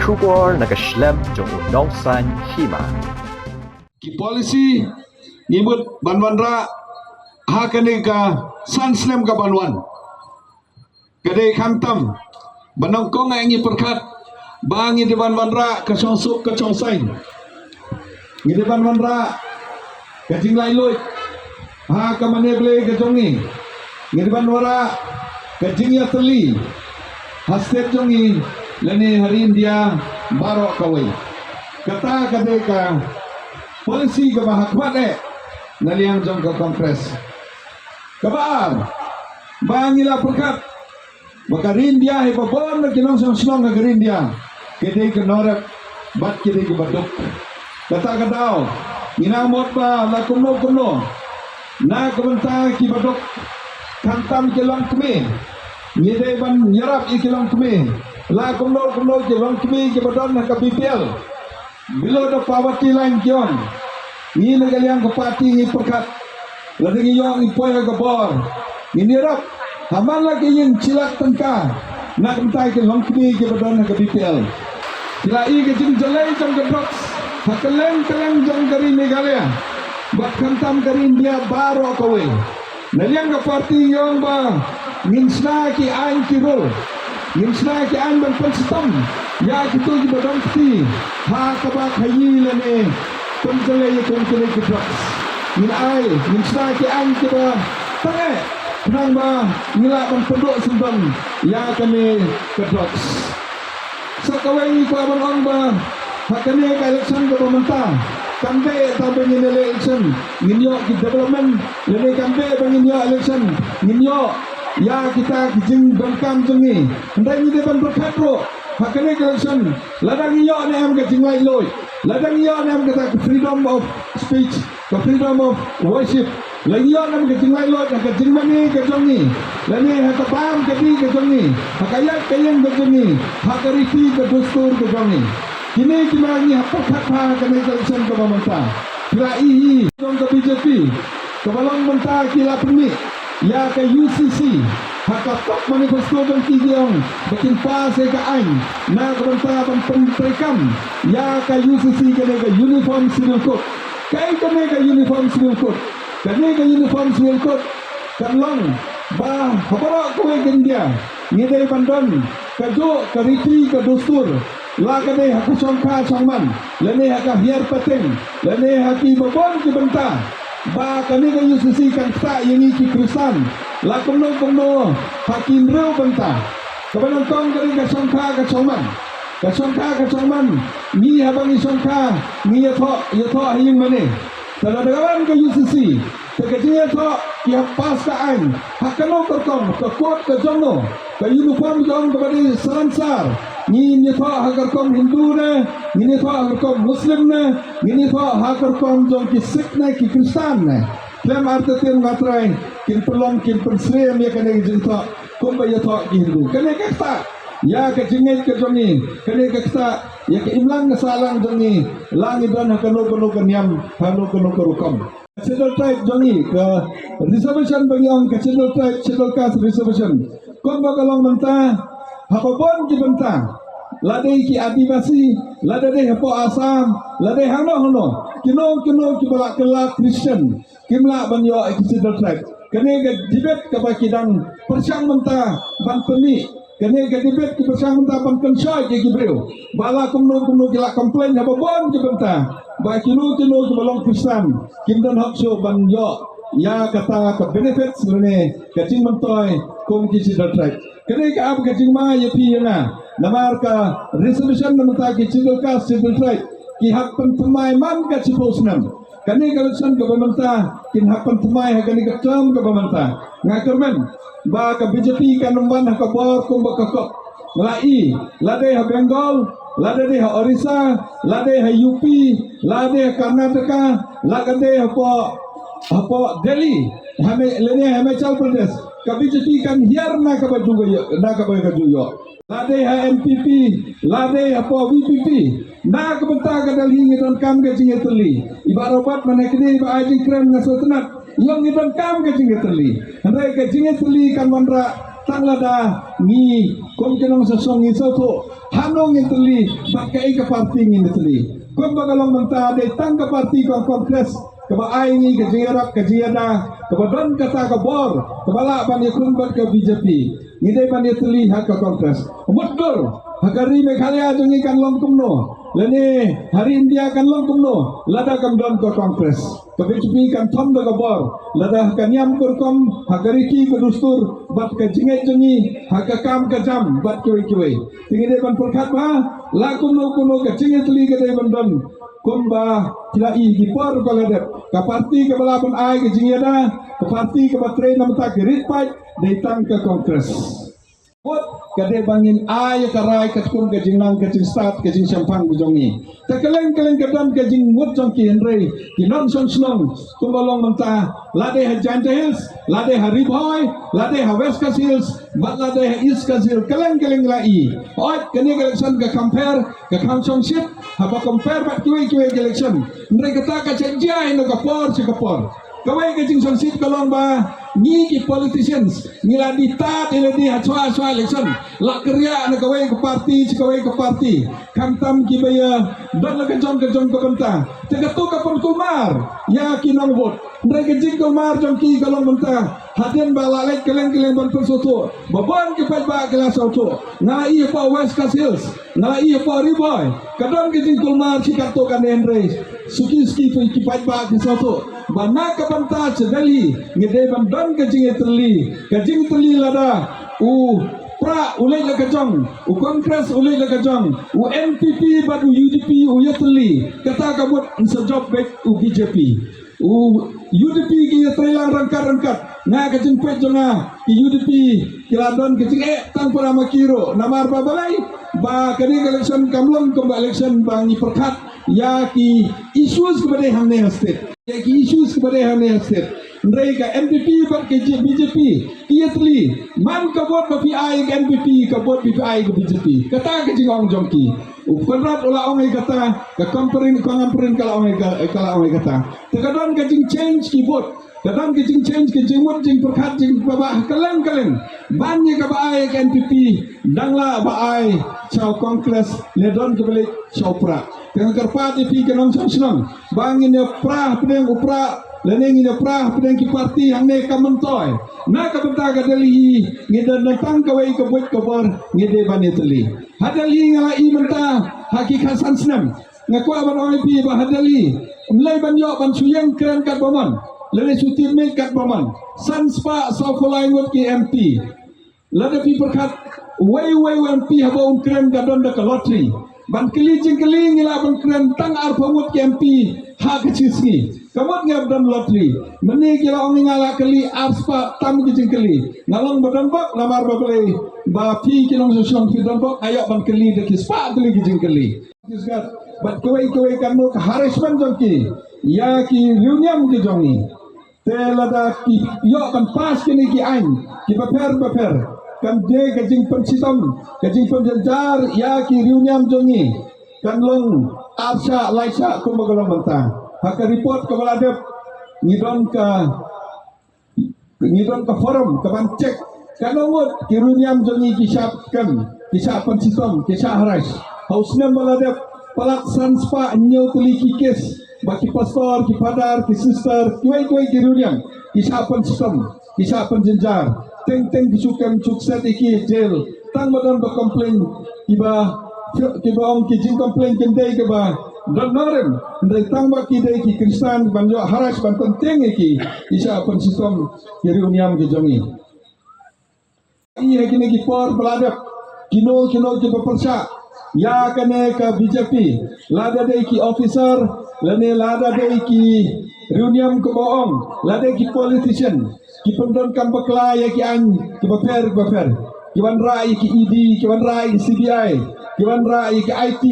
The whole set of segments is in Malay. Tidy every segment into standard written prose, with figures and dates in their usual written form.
Kubor nagaslem jong unongsan hima. Ki polisi ngibut banwanra hakane ka sanslem ka banwan. Kadai kantam banongkong ay ngi perkat bangi di banwanra ka songsuk ka songsain. Ngi di banwanra ka jinglai loy ha ka maneble ka jongi. Ngi di banwanra ka jingya teli hastet jongi lani hari India barok kawai. Kata kadai ka polisi ke bahakmat naliang jong ke kompres kabar bangila perkat bakarindia he babon na kinong slong ka garindia kede ke norep bat kede ke baduk kata kadao minamot ba la kumno na kabanta ki baduk kantam ke long kme ngide ban nyarap ki long kme la kumno ke long kme ke badon na ka BPL below the poverty line kion ni nagaliang kapati ni perkat lading iyong ipoy gabor ini rap haman lagi yung cilak tengka nak mentai ke longkmi ke badan ke BPL sila i ke jing jalai jong ke drugs hakeleng jong dari Meghalaya bat kantam dari India baro kawe naliang kapati yung ba minsna ki ain kirol minsna ki ain ban penstam ya kitu ki badan ti ha kabak hayi lene Kumkele ke drugs. Min ai, min sa ke an ke ba. Tange, nang ba nila ban penduk sembang ya kami ke drugs. Sakawai ko abang ong ba. Hakane ka election ke pemerintah. Kambe tabe ni election. Ninyo ki development, lene kambe bangin yo election. Ninyo ya kita kijing bangkam jengi. Ndai ni depan berkatro. Hakane ke election. Ladang yo ne am ke jinglai loy. Ladang iyo nam kata freedom of speech, freedom of worship. Lagi iyo nam kata jinglai lot, kata jingmani ke jongi. Lani hata pam ke di ke jongi. Hakayat kayang ke jongi. Hakariti ke dustur ke jongi. Kini kimani hapakha kene election ke pemerintah. Kila ihi jong ke BJP. Ke balong mentah kila permit. Ya ke UCC. Haka top manifesto dan tidiong bikin pas ke ain na kebentar pentrikam ya ka UCC kene ke uniform civil code kai kene ke uniform civil code kene ke uniform civil code kalong ba habara ko India ngidai bandon kajo kariti ke dustur la kene hak songka songman lene hak hiar pateng lene haki babon ke bentar ba kene ke UCC kan tak yang iki Kristan la kumno hakim reu banta kaban tong dari ka songka ka chongman ni habang songka ni yatho haying mane taladawan ka UCC tegajnya tho ya pas ka an hakano korkom ka kot ka jongno ka uniform jong ka bari saransar ni tho hakarkom Hindu na ni tho hakarkom Muslim na ni tho hakarkom jong ki Sikh na ki Kristan na Lem artitin matrai kin pelong kin pensrem ya kene jinta kumba ya tho Hindu kene kata ya ke jingit ke jongi kene kata ya ke imlang salang jongi langi don hakano kenyam hanu kerukom schedule tribe jongi ke reservation bagi orang ke schedule tribe schedule caste reservation kumba kalong mentah hapabon ki bentang ladai ki adivasi ladai hapo Asam ladai hano kino ki balak kelak Christian kimla banyo schedule tribe kene ke dibet ke bakidang persang mentah ban pemi kene ke dibet ke persang mentah ban kensoi ke gibreu bala kumno kila komplain hapabon ki bentang ba kino ki balong Kristen kimdan hakso banyo ya kata ke benefits lene kacing mentoy kum ki schedule tribe kene ke ab kacing ma yepi yana namar ka reservation namta ki schedule caste schedule tribe ki hak pentemai man ka ciposnam kani election ke pemerintah kin hak pentemai kani ke term ke pemerintah ngakermen ba ka BJP kan nomban hak bor kum ba kakok lai lade ha Bengal lade ha Orissa lade ha UP lade ha Karnataka lade ha Delhi hame lene Himachal Pradesh ka BJP kan hiar na ka baju na ka baju lade ha MPP lade ha VPP na kebentar ka dalhi ngidon kam ke jinge teli ibarobat manekni ba ajing krem ngasotenat yang ngidon kam ke jinge teli handai ke jinge teli kan mandra tanglada ni kon kenong sasong iso to hanong itali bakai ke parti ni itali kon bagalong menta de tang ke parti ko kongres ke baai ni ke jirak ke jiada ke badan kata ke bor ke bala ban yakun ban ke BJP ni de ban itali hak ke kongres betul hakari Meghalaya jongi kan long kumno lene hari India kan long kumno lada kam don ke kongres ke BJP kan thom ke bor lada kan yam kurkom hakari ki ke dustur bat ke jingai jongi hak kam ke jam bat kiwe tinggi de ban perkat ba la kuno ke jingai teli ke de ban don kumba tilai di por ko ladet ke parti ke balapan ai ke jingiada ke parti ke batre nam tak rit pai de tang ke kongres Kot kade bangin ay karay katkum ke jingnang ke jing start ke jing champang bujongi. Takeleng kedan ke jing mut jong ki Henry ki non son snong kumbalong menta lade ha Giant Hills lade ha Riboy lade ha West Coast Hills bat lade ha East Coast Hills keleng lai. Oi kini election ke compare ke councilship ha ba compare bat kiwe election. Mereka kata ka cenjia ino kapor si kapor. Kawai ke jing son sit kalong ba ni ki politicians ni la ditat ni di hachwa election la kerja na kawai ke parti kamtam ki baya dan la kejong ke benta tegato kapon kumar ya ki nong vote mereka jing kumar jong ki kalong benta hadin ba la lek keleng ban persoto babon ke ba kelas auto na iya pa West Coast Hills na iya pa Riboy kadang ke jing kumar si kato kan Henry suki ki ba ke soto bana ka banta Delhi ngede ban don ke jing terli lada pra ulai la kajong kongres ulai la kajong NPP badu UDP yatli kata kabut sejok baik BJP UDP ki trailang rangkat na kajing pet jonga ki UDP kiladon kajing tang para makiro namar babalai ba kani election kamlong komba election bangi perkat ya ki issues kepada hamne state ya ki issues kepada hamne state mereka MPP bat ke BJP ia teli man kabot BPI ke MPP kabot BPI ke BJP kata ke jingong jongki ukonrat ulah ongai kata ke kamperin kala ongai kata tekadon ke jing change ki bot kadang ke jing change ke jingmut jing perkat jing babah keleng bannya ke baai ke MPP dangla baai chau kongres ledon ke balik chau pra dengan kerpat DP ke nong senang bangin ya pra pedeng upra leneng ina prah pedang ki parti hang ne kamentoy na ka benta ka Delhi ngida natang kawai ka buat kabar ngide bani teli hadali ngala i menta hakikat sansnam ngaku aban oi pi ba hadali mulai ban yo ban suyang keren kat baman lele sutir me kat baman sanspa safulai ngot ki MP lada pi perkat way MP haba keren ka don da lottery ban keli ngila ban keren tang ar pamut ki MP ha kecisi kamot ngap dan lottery meni kila ong ngala keli arspa tam kijing keli ngalong badan bok lamar babalai ba pi kinong sosong fidan bok ayo ban keli de kispa keli kijing keli kisgat bat kawai kanu harassment jongki ya ki reunion ki jongi telada ki yo kan pas kini ki ain ki baper kan de kijing pensitom kijing penjenjar ya ki reunion jongi kan long arsha laisa kumbagalong bantang haka report ke baladep ngidon ke forum ke bancek kanongut kiruniam jongi kisah pensitom kisah haras hausnya baladep palak sanspa nyo teliki kes baki pastor ki padar ki sister tuai kiruniam kisah pensitom kisah penjenjar teng kisukem sukses iki jail tang badan berkomplain kiba ong kijing komplain kendai ke ba dan narem dari tangba kidai ki Kristen banjo haras ban penting iki isa pensistom reuniam ke jongi iya kini ki por beladap kino ki bepersa ya kene ke BJP lada dei ki officer lene lada dei ki reuniam ke bohong lada ki politician ki pendon kan bekla ya ki an ki beper ki wan rai ki ED ki wan rai CBI kiwan rai ke IT,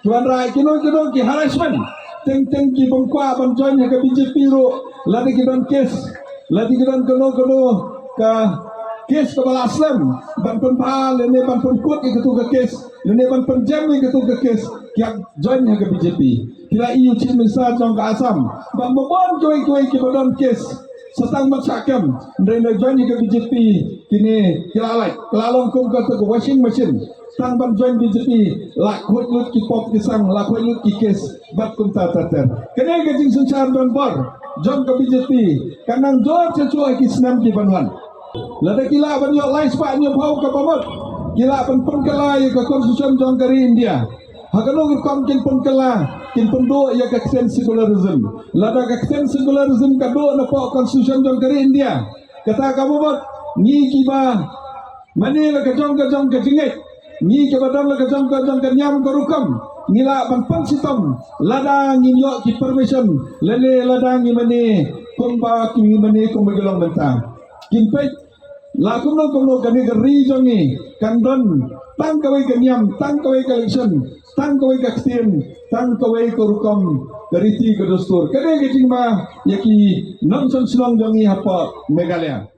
kiwan rai kino ki harassment, teng ki bangkwa banjoin ke BJP ro, lagi kidon kes, lagi kidon kono ke kes ke balaslam, ban penpal, lene ban penkut ke ketu ke kes, lene ban penjam ke ketu ke kes, kiak join ke BJP, kila iu chin misal jong ke asam, ban bobon koi ki badon kes, setang masyarakat mereka join ke BJP kini kilalai kelalong kum kata ke washing machine tang ban join BJP lakuat lut ki pop kisang lakuat lut ki kes bat kum tater kene gajing suncar don bor join ke BJP kanang jor cecuai ki senam ki banwan lada kila ban yo lai spa nyo phau ka pamot kila ban pengkalai ke konstitusi jong kari India hakano kom kin pengkala kin pendo ya ka secularism lada ka secularism ka do na po konstitusi jong kari India kata ka pamot ni ki ba mani la ka jong ka jingai ni ka badam la ka jong ka nyam ka rukam ngila ban pansitom lada nginyo ki permission lele lada ngi mani kumba ki mani kumbagelong bentang kinpet lakum no kani gari jongi kandon tang kawai kenyam tang kawai election tang kawai kaktin tang kawai korukom gariti kedostur kene gejing ma yaki nonson slong jongi hapa Meghalaya